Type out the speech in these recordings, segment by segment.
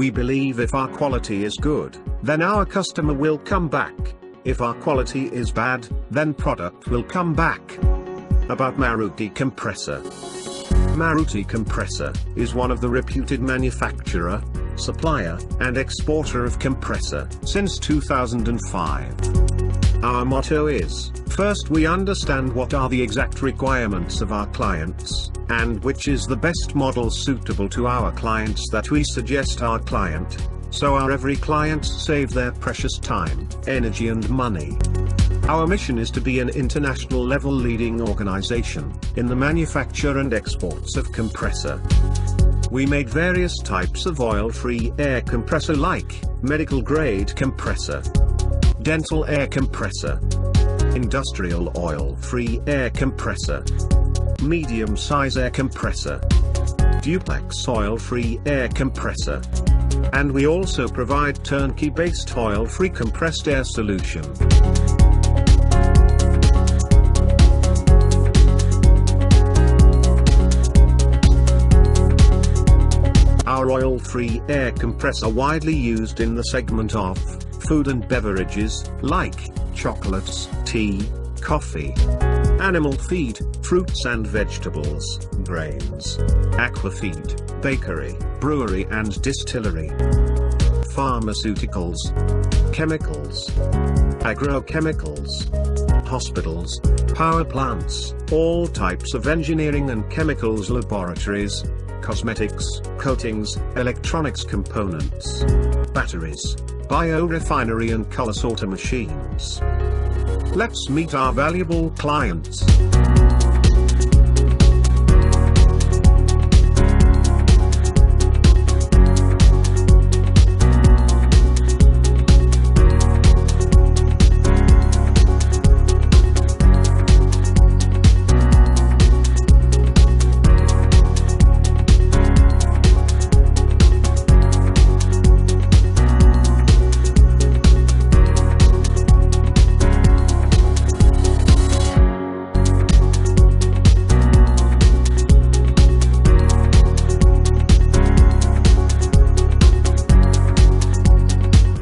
We believe if our quality is good, then our customer will come back. If our quality is bad, then product will come back. About Maruti Compressor. Maruti Compressor is one of the reputed manufacturer, supplier, and exporter of compressor since 2005. Our motto is, first we understand what are the exact requirements of our clients, and which is the best model suitable to our clients that we suggest our client, so our every client save their precious time, energy and money. Our mission is to be an international level leading organization in the manufacture and exports of compressor. We made various types of oil-free air compressor like medical grade compressor, dental air compressor, industrial oil-free air compressor, medium-size air compressor, duplex oil-free air compressor, and we also provide turnkey-based oil-free compressed air solution. Our oil-free air compressor widely used in the segment of food and beverages, like chocolates, tea, coffee, animal feed, fruits and vegetables, grains, aquafeed, bakery, brewery and distillery, pharmaceuticals, chemicals, agrochemicals, hospitals, power plants, all types of engineering and chemicals laboratories, cosmetics, coatings, electronics components, batteries, biorefinery and color sorter machines. Let's meet our valuable clients.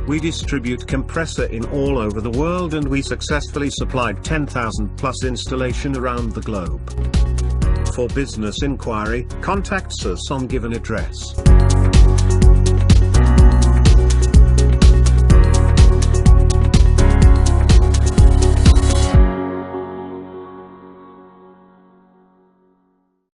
We distribute compressor in all over the world and we successfully supplied 10,000 plus installation around the globe. For business inquiry, contact us on given address.